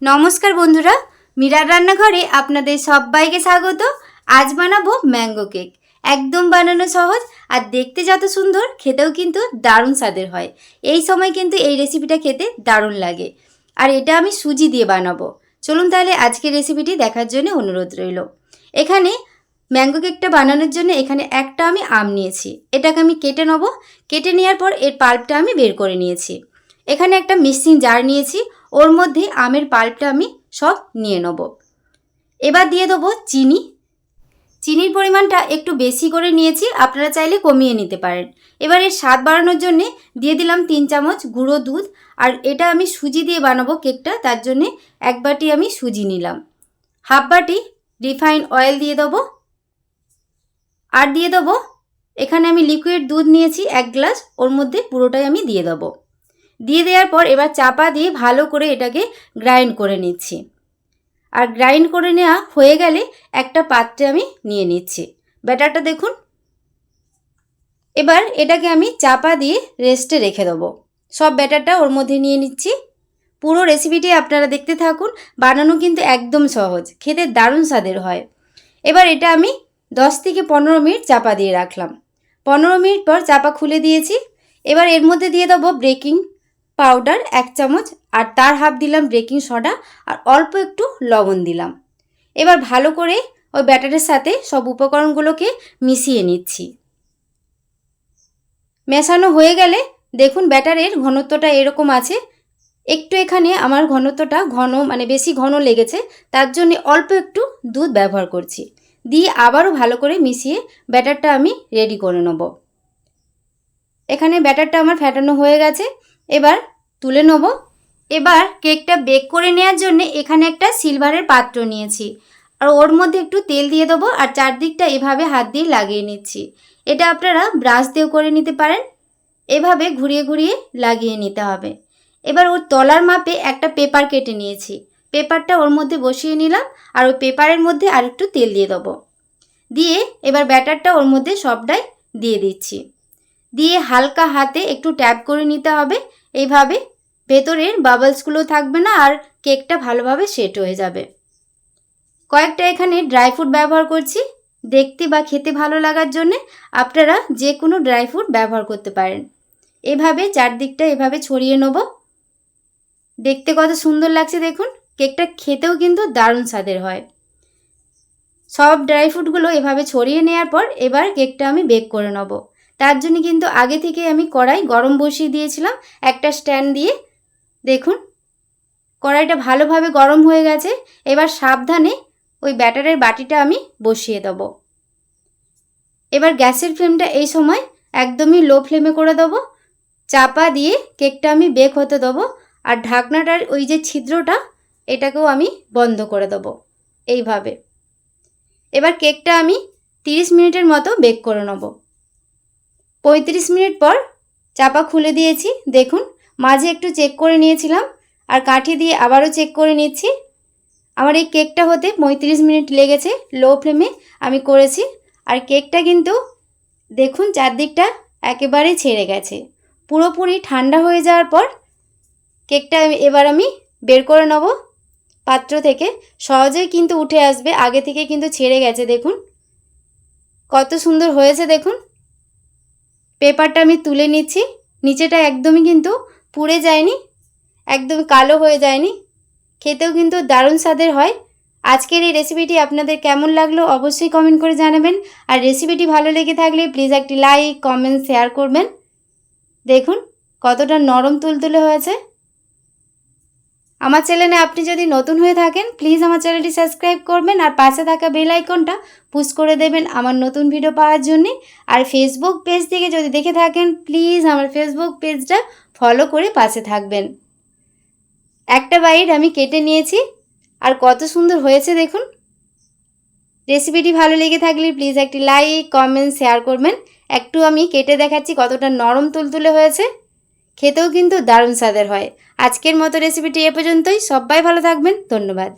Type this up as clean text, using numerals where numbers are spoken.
নমস্কার বন্ধুরা, মীরার রান্নাঘরে আপনাদের সবাইকে স্বাগত। আজ বানাবো ম্যাঙ্গো কেক। একদম বানানো সহজ আর দেখতে যত সুন্দর, খেতেও কিন্তু দারুণ স্বাদের হয়। এই সময় কিন্তু এই রেসিপিটা খেতে দারুণ লাগে। আর এটা আমি সুজি দিয়ে বানাবো। চলুন তাহলে আজকের রেসিপিটি দেখার জন্য অনুরোধ রইল। এখানে ম্যাঙ্গো কেকটা বানানোর জন্য এখানে একটা আমি আম নিয়েছি। এটাকে আমি কেটে নেবো। কেটে নেওয়ার পর এর পাল্পটা আমি বের করে নিয়েছি। এখানে একটা মিক্সিং জার নিয়েছি, ওর মধ্যে আমের পাল্পটা আমি সব নিয়ে নেব। এবার দিয়ে দেবো চিনি। চিনির পরিমাণটা একটু বেশি করে নিয়েছি, আপনারা চাইলে কমিয়ে নিতে পারেন। এবার এর স্বাদ বাড়ানোর জন্যে দিয়ে দিলাম 3 চামচ গুঁড়ো দুধ। আর এটা আমি সুজি দিয়ে বানাবো কেকটা, তার জন্যে 1 বাটি আমি সুজি নিলাম। হাফ বাটি রিফাইন অয়েল দিয়ে দেবো। আর দিয়ে দেবো এখানে আমি লিকুইড দুধ নিয়েছি 1 গ্লাস, ওর মধ্যে পুরোটাই আমি দিয়ে দেবো। দিয়ে দেওয়ার পর এবার চাপা দিয়ে ভালো করে এটাকে গ্রাইন্ড করে নিচ্ছি। আর গ্রাইন্ড করে নেওয়া হয়ে গেলে একটা পাত্রে আমি নিয়ে নিচ্ছি। ব্যাটারটা দেখুন। এবার এটাকে আমি চাপা দিয়ে রেস্টে রেখে দেবো। সব ব্যাটারটা ওর মধ্যে নিয়ে নিচ্ছি। পুরো রেসিপিটি আপনারা দেখতে থাকুন। বানানো কিন্তু একদম সহজ, খেতে দারুণ স্বাদের হয়। এবার এটা আমি 10 থেকে 15 মিনিট চাপা দিয়ে রাখলাম। 15 মিনিট পর চাপা খুলে দিয়েছি। এবার এর মধ্যে দিয়ে দেবো বেকিং পাউডার 1 চামচ, আর তার হাফ দিলাম বেকিং সোডা, আর অল্প একটু লবণ দিলাম। এবার ভালো করে ওই ব্যাটারের সাথে সব উপকরণগুলোকে মিশিয়ে নিচ্ছি। মেশানো হয়ে গেলে দেখুন ব্যাটারের ঘনত্বটা এরকম আছে। একটু এখানে আমার ঘনত্বটা ঘন, মানে বেশি ঘন লেগেছে, তার জন্য অল্প একটু দুধ ব্যবহার করছি। দিয়ে আবারও ভালো করে মিশিয়ে ব্যাটারটা আমি রেডি করে নেব। এখানে ব্যাটারটা আমার ফেটানো হয়ে গেছে, এবার তুলে নেব। এবার কেকটা বেক করে নেওয়ার জন্য এখানে একটা সিলভারের পাত্র নিয়েছি, আর ওর মধ্যে একটু তেল দিয়ে দেবো, আর চারদিকটা এভাবে হাত দিয়ে লাগিয়ে নিচ্ছি। এটা আপনারা ব্রাশ দিয়েও করে নিতে পারেন। এভাবে ঘুরিয়ে ঘুরিয়ে লাগিয়ে নিতে হবে। এবার ওর তলার মাপে একটা পেপার কেটে নিয়েছি। পেপারটা ওর মধ্যে বসিয়ে নিলাম, আর ওই পেপারের মধ্যে আর একটু তেল দিয়ে দেবো। দিয়ে এবার ব্যাটারটা ওর মধ্যে সবটাই দিয়ে দিচ্ছি। দিয়ে হালকা হাতে একটু ট্যাপ করে নিতে হবে। এইভাবে ভেতরের বাবলসগুলো থাকবে না, আর কেকটা ভালোভাবে সেট হয়ে যাবে। কয়েকটা এখানে ড্রাই ফ্রুট ব্যবহার করছি দেখতে বা খেতে ভালো লাগার জন্যে। আপনারা যে কোনো ড্রাই ফ্রুট ব্যবহার করতে পারেন। এভাবে চারদিকটা এভাবে ছড়িয়ে নেব। দেখতে কত সুন্দর লাগছে দেখুন। কেকটা খেতেও কিন্তু দারুণ স্বাদের হয়। সব ড্রাই ফ্রুটগুলো এভাবে ছড়িয়ে নেওয়ার পর এবার কেকটা আমি বেক করে নেব। তার জন্য কিন্তু আগে থেকে আমি কড়াই গরম বসিয়ে দিয়েছিলাম একটা স্ট্যান্ড দিয়ে। দেখুন কড়াইটা ভালোভাবে গরম হয়ে গেছে। এবার সাবধানে ওই ব্যাটারের বাটিটা আমি বসিয়ে দেব। এবার গ্যাসের ফ্লেমটা এই সময় একদমই লো ফ্লেমে করে দেবো। চাপা দিয়ে কেকটা আমি বেক হতে দেবো। আর ঢাকনাটার ওই যে ছিদ্রটা, এটাকেও আমি বন্ধ করে দেবো এইভাবে। এবার কেকটা আমি 30 মিনিটের মতো বেক করে নেব। 35 মিনিট পর চাপা খুলে দিয়েছি। দেখুন মাঝে একটু চেক করে নিয়েছিলাম, আর কাঠি দিয়ে আবারও চেক করে নিচ্ছি। আমার এই কেকটা হতে 35 মিনিট লেগেছে, লো ফ্লেমে আমি করেছি। আর কেকটা কিন্তু দেখুন চারদিকটা একেবারে ছেড়ে গেছে। পুরোপুরি ঠান্ডা হয়ে যাওয়ার পর কেকটা এবার আমি বের করে নেব পাত্র থেকে। সহজেই কিন্তু উঠে আসবে, আগে থেকে কিন্তু ছেড়ে গেছে। দেখুন কত সুন্দর হয়েছে দেখুন। পেপারটা আমি তুলে নিচ্ছি। নিচেটা একদমই কিন্তু পুড়ে যায়নি, একদম কালো হয়ে যায়নি। খেতেও কিন্তু দারুণ স্বাদের হয়। আজকের এই রেসিপিটি আপনাদের কেমন লাগলো অবশ্যই কমেন্ট করে জানাবেন। আর রেসিপিটি ভালো লেগে থাকলে প্লিজ একটি লাইক, কমেন্ট, শেয়ার করবেন। দেখুন কতটা নরম তুলতুলে হয়েছে। আমার চ্যানেলে আপনি যদি নতুন হয়ে থাকেন প্লিজ আমার চ্যানেলটি সাবস্ক্রাইব করবেন, আর পাশে থাকা বেল আইকনটা পুশ করে দেবেন আমার নতুন ভিডিও পাওয়ার জন্য। আর ফেসবুক পেজ থেকে যদি দেখে থাকেন প্লিজ আমার ফেসবুক পেজটা ফলো করে পাশে থাকবেন। একটা বাইট আমি কেটে নিয়েছি, আর কত সুন্দর হয়েছে দেখুন। রেসিপিটি ভালো লেগে থাকলে প্লিজ একটি লাইক, কমেন্ট, শেয়ার করবেন। একটু আমি কেটে দেখাচ্ছি কতটা নরম তুলতুলে হয়েছে। খেতেও কিন্তু দারুণ স্বাদের হয়। আজকের মতো রেসিপিটি এ পর্যন্তই। সবাই ভালো থাকবেন। ধন্যবাদ।